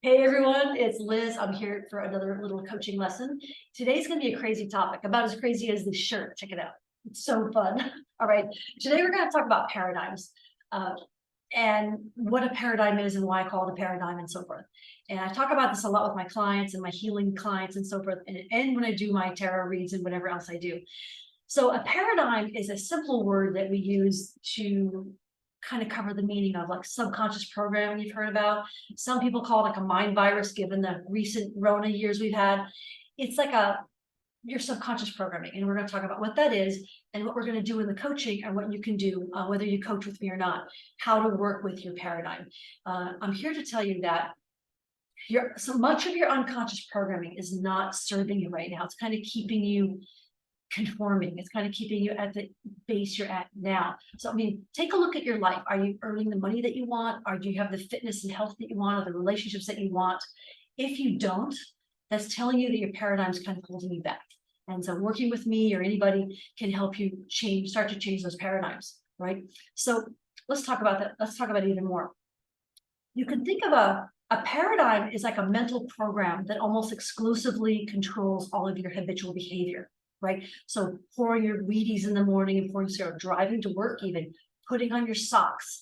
Hey everyone, it's Liz. I'm here for another little coaching lesson. Today's going to be a crazy topic, about as crazy as this shirt. Check it out. It's so fun. All right. Today we're going to talk about paradigms and what a paradigm is and why I call it a paradigm and so forth. And I talk about this a lot with my clients and my healing clients and so forth, and when I do my tarot reads and whatever else I do. So a paradigm is a simple word that we use to kind of cover the meaning of like subconscious programming you've heard about. Some people call it like a mind virus, given the recent Rona years we've had. It's like your subconscious programming. And we're going to talk about what that is and what we're going to do in the coaching and what you can do, whether you coach with me or not, how to work with your paradigm. I'm here to tell you that so much of your unconscious programming is not serving you right now. It's kind of keeping you conforming. It's kind of keeping you at the base you're at now. So, I mean, take a look at your life. Are you earning the money that you want? Or do you have the fitness and health that you want, or the relationships that you want? If you don't, that's telling you that your paradigm is kind of holding you back. And so working with me or anybody can help you start to change those paradigms, right? So let's talk about that. Let's talk about it even more. You can think of a paradigm is like a mental program that almost exclusively controls all of your habitual behavior, right? So pouring your Wheaties in the morning and pouring syrup, driving to work, even putting on your socks,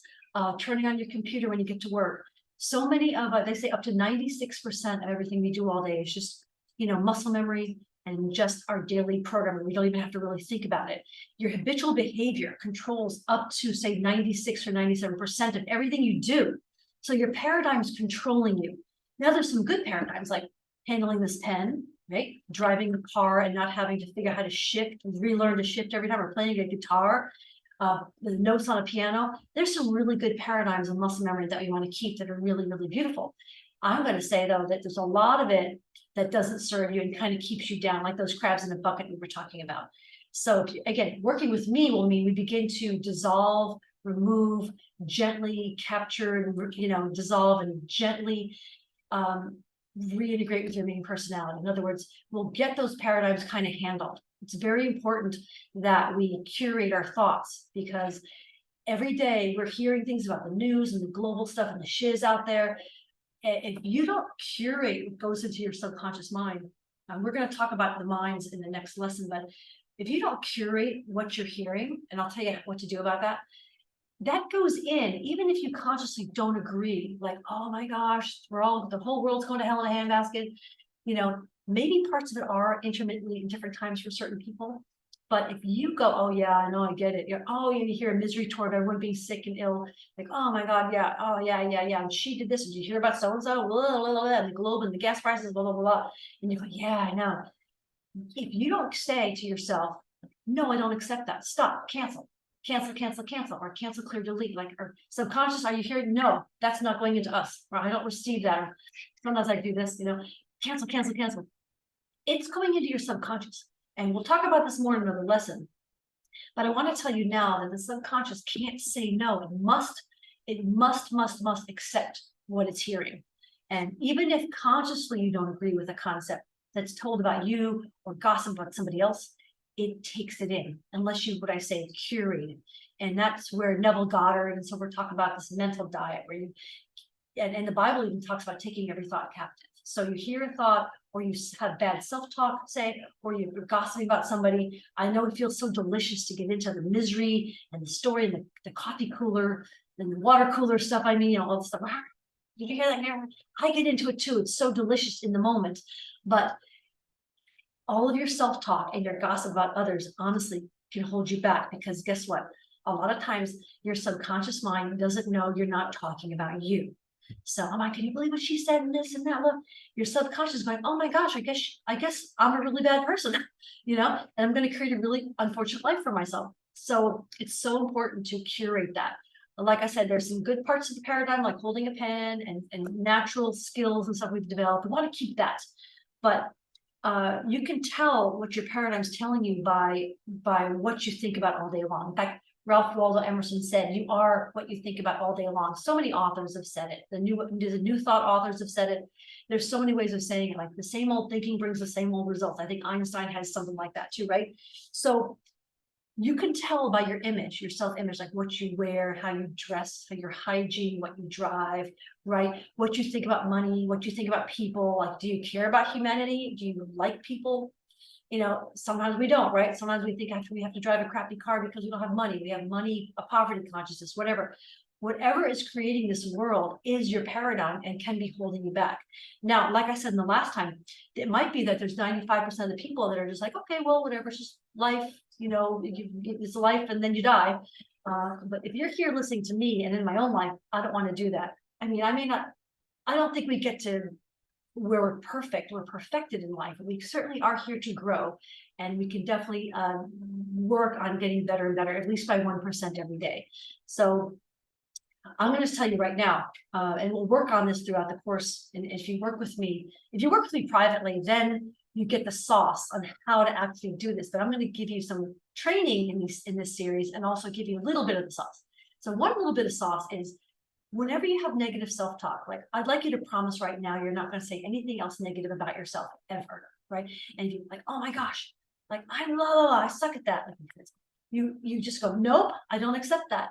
turning on your computer when you get to work. So many of they say up to 96% of everything we do all day is just, muscle memory and just our daily programming. We don't even have to really think about it. Your habitual behavior controls up to say 96 or 97% of everything you do. So your paradigm's controlling you. Now there's some good paradigms like handling this pen, right? Driving the car and not having to figure out how to shift, relearn to shift every time, or playing a guitar, the notes on a piano. There's some really good paradigms and muscle memory that we want to keep that are really, really beautiful. I'm going to say though that there's a lot of it that doesn't serve you and kind of keeps you down, like those crabs in a bucket we were talking about. So again, working with me will mean we begin to dissolve, remove, gently capture, and dissolve and gently reintegrate with your main personality. In other words, we'll get those paradigms kind of handled. It's very important that we curate our thoughts, because every day we're hearing things about the news and the global stuff and the shiz out there. If you don't curate what goes into your subconscious mind, we're going to talk about the minds in the next lesson, but if you don't curate what you're hearing, and I'll tell you what to do about that, that goes in, even if you consciously don't agree, like, oh my gosh, the whole world's going to hell in a handbasket. Maybe parts of it are intermittently in different times for certain people. But if you go, oh yeah, I know, I get it. You hear a misery tour of everyone being sick and ill, like, oh my God, yeah, oh yeah. And she did this. Did you hear about so-and-so? Blah, blah, blah, and the globe and the gas prices, blah, blah, blah, blah. And you go, yeah, I know. If you don't say to yourself, no, I don't accept that. Stop, cancel, or cancel, clear, delete, like, or subconscious, are you hearing? No, that's not going into us, or I don't receive that. Or sometimes I do this, cancel. It's going into your subconscious. And we'll talk about this more in another lesson. But I want to tell you now that the subconscious can't say no. It must accept what it's hearing. And even if consciously you don't agree with a concept that's told about you or gossip about somebody else, it takes it in, unless you, what I say, curate it. And that's where Neville Goddard, and so we're talking about this mental diet where and the Bible even talks about taking every thought captive. So you hear a thought, or you have bad self-talk, say, or you're gossiping about somebody. I know it feels so delicious to get into the misery and the story and the coffee cooler and the water cooler stuff. I mean, all the stuff. Did you hear that? I get into it too. It's so delicious in the moment. But all of your self-talk and your gossip about others, honestly, can hold you back, because guess what? A lot of times your subconscious mind doesn't know you're not talking about you. So I'm like, can you believe what she said and this and that? Look, your subconscious is going, oh my gosh, I guess I'm a really bad person, and I'm going to create a really unfortunate life for myself. So it's so important to curate that. Like I said, there's some good parts of the paradigm, like holding a pen and natural skills and stuff we've developed. We want to keep that. But you can tell what your paradigm's telling you by what you think about all day long. In fact, Ralph Waldo Emerson said, you are what you think about all day long. So many authors have said it. The New Thought authors have said it. There's so many ways of saying it, like the same old thinking brings the same old results. I think Einstein has something like that too, right? So you can tell by your image, your self-image, like what you wear, how you dress, how your hygiene, what you drive, right? What you think about money, what you think about people. Like, do you care about humanity? Do you like people? You know, sometimes we don't, right? Sometimes we think after we have to drive a crappy car because we don't have money. We have money, a poverty consciousness, whatever. Whatever is creating this world is your paradigm and can be holding you back. Now, like I said in the last time, it might be that there's 95% of the people that are just like, okay, well, whatever, it's just life, you know, it's life and then you die. But if you're here listening to me and in my own life, I don't want to do that. I mean, I don't think we get to where we're perfect, we're perfected in life. We certainly are here to grow, and we can definitely work on getting better and better, at least by 1% every day. So I'm going to tell you right now, and we'll work on this throughout the course. And if you work with me privately, then you get the sauce on how to actually do this. But I'm going to give you some training in this series, and also give you a little bit of the sauce. So one little bit of sauce is, whenever you have negative self-talk, like, I'd like you to promise right now you're not going to say anything else negative about yourself ever, right? And you're like, oh my gosh, like I'm blah, blah, blah, I suck at that. You just go, nope, I don't accept that.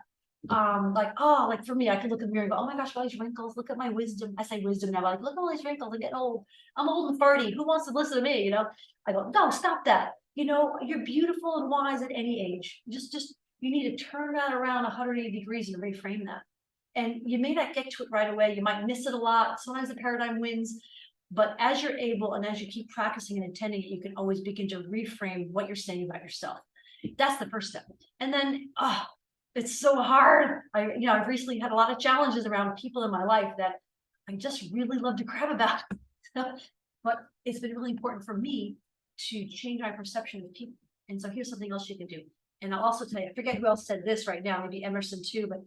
Like, oh, like for me, I could look in the mirror and go, oh my gosh, all these wrinkles, look at my wisdom. I say wisdom now, like, look at all these wrinkles, I'm getting old. I'm old and farty. Who wants to listen to me? You know, I go, no, stop that. You know, you're beautiful and wise at any age. Just you need to turn that around 180 degrees and reframe that. And you may not get to it right away. You might miss it a lot. Sometimes the paradigm wins. But as you're able, and as you keep practicing and attending it, you can always begin to reframe what you're saying about yourself. That's the first step. And then, oh, it's so hard. I've recently had a lot of challenges around people in my life that I just really love to crap about. But it's been really important for me to change my perception of people. And so here's something else you can do. And I'll also tell you, I forget who else said this right now, maybe Emerson too, but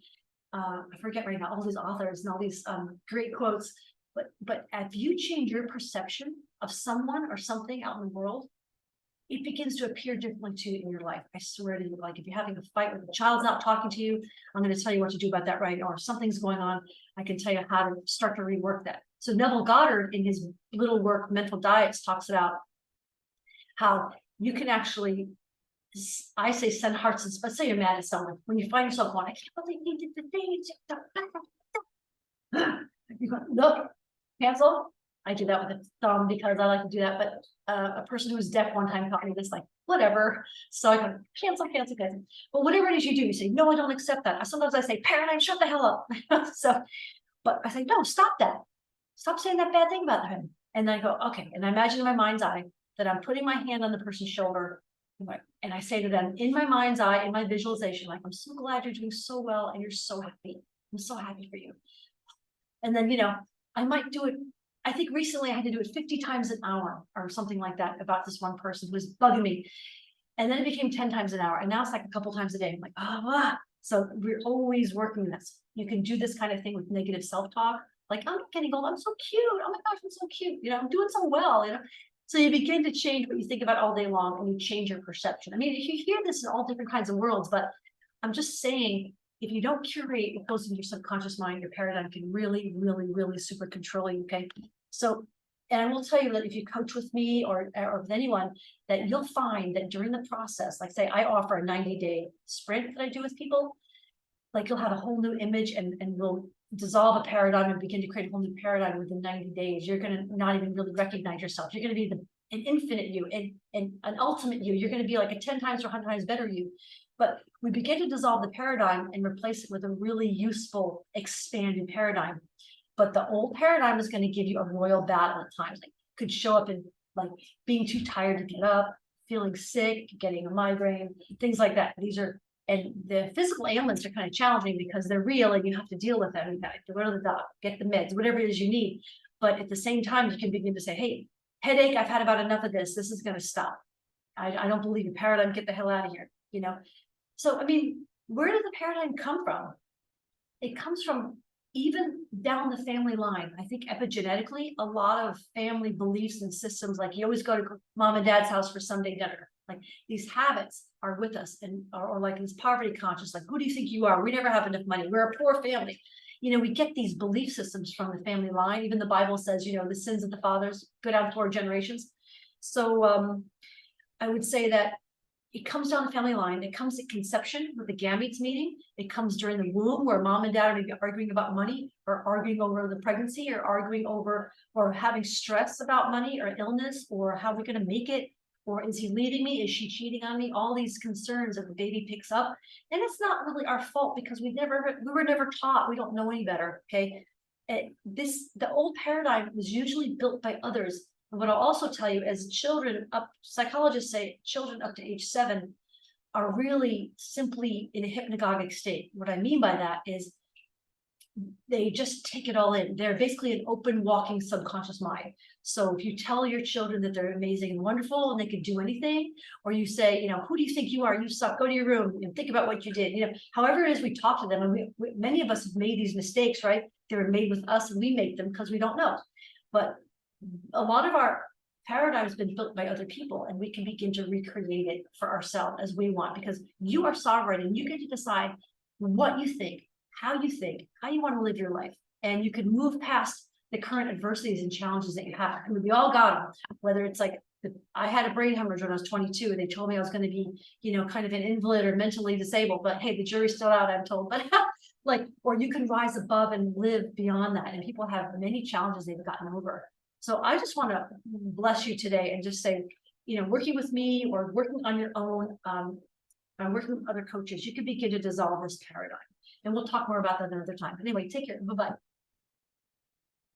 I forget right now, all these authors and all these great quotes. But if you change your perception of someone or something out in the world, it begins to appear differently too in your life. I swear to you, like if you're having a fight with a child's not talking to you, I'm going to tell you what to do about that, right? Or if something's going on, I can tell you how to start to rework that. So Neville Goddard, in his little work, Mental Diets, talks about how you can actually, I say, send hearts and, let's say you're mad at someone. When you find yourself going, I can't believe you did the thing. You go, look, cancel. I do that with a thumb because I like to do that. But a person who was deaf one time taught me this, like, whatever. So I go, cancel. But whatever it is you do, you say, no, I don't accept that. Sometimes I say, paradigm, shut the hell up. So, but I say, no, stop that. Stop saying that bad thing about him. And then I go, okay. And I imagine in my mind's eye that I'm putting my hand on the person's shoulder. And I say to them in my mind's eye, in my visualization, like, I'm so glad you're doing so well and you're so happy. I'm so happy for you. And then, I might do it. I think recently I had to do it 50 times an hour or something like that about this one person who was bugging me. And then it became 10 times an hour. And now it's like a couple times a day. I'm like, So we're always working this. You can do this kind of thing with negative self-talk. Like, I'm getting old. I'm so cute. Oh my gosh, I'm so cute. I'm doing so well. So you begin to change what you think about all day long, and you change your perception. I mean, you hear this in all different kinds of worlds, but I'm just saying, if you don't curate what goes into your subconscious mind, your paradigm can really, really, really super control you, okay? So, and I will tell you that if you coach with me or with anyone, that you'll find that during the process, like say I offer a 90-day sprint that I do with people, like you'll have a whole new image and we'll dissolve a paradigm and begin to create a whole new paradigm within 90 days. You're going to not even really recognize yourself. You're going to be an infinite you and an ultimate you. You're going to be like a 10 times or 100 times better you. But we begin to dissolve the paradigm and replace it with a really useful, expanded paradigm. But the old paradigm is going to give you a royal battle at times. Like, could show up in like being too tired to get up, feeling sick, getting a migraine, things like that. And the physical ailments are kind of challenging because they're real and you have to deal with them. You have to go to the doctor, get the meds, whatever it is you need. But at the same time, you can begin to say, hey, headache, I've had about enough of this. This is going to stop. I don't believe your paradigm. Get the hell out of here. So, I mean, where did the paradigm come from? It comes from even down the family line. I think epigenetically, a lot of family beliefs and systems, like you always go to mom and dad's house for Sunday dinner. Like these habits are with us, and or like this poverty conscious, like, who do you think you are? We never have enough money. We're a poor family. We get these belief systems from the family line. Even the Bible says, the sins of the fathers go down 4 generations. So I would say that it comes down the family line. It comes at conception with the gametes meeting. It comes during the womb where mom and dad are maybe arguing about money or arguing over the pregnancy or arguing over or having stress about money or illness or how we're going to make it. Or is he leaving me? Is she cheating on me? All these concerns that the baby picks up. And it's not really our fault because we were never taught. We don't know any better. Okay. The old paradigm was usually built by others. And what I'll also tell you is psychologists say children up to age 7 are really simply in a hypnagogic state. What I mean by that is they just take it all in. They're basically an open walking subconscious mind. So if you tell your children that they're amazing and wonderful and they can do anything, or you say, who do you think you are? You suck, go to your room and think about what you did. However it is we talk to them, and many of us have made these mistakes, right? They were made with us and we make them because we don't know. But a lot of our paradigm has been built by other people, and we can begin to recreate it for ourselves as we want, because you are sovereign and you get to decide what you think, how you want to live your life. And you can move past the current adversities and challenges that you have. I mean, we all got them, whether it's like, I had a brain hemorrhage when I was 22, and they told me I was going to be, kind of an invalid or mentally disabled, but hey, the jury's still out, I'm told. But or you can rise above and live beyond that. And people have many challenges they've gotten over. So I just want to bless you today and just say, working with me or working on your own, and working with other coaches, you can begin to dissolve this paradigm. And we'll talk more about that another time. But anyway, take care. Bye-bye.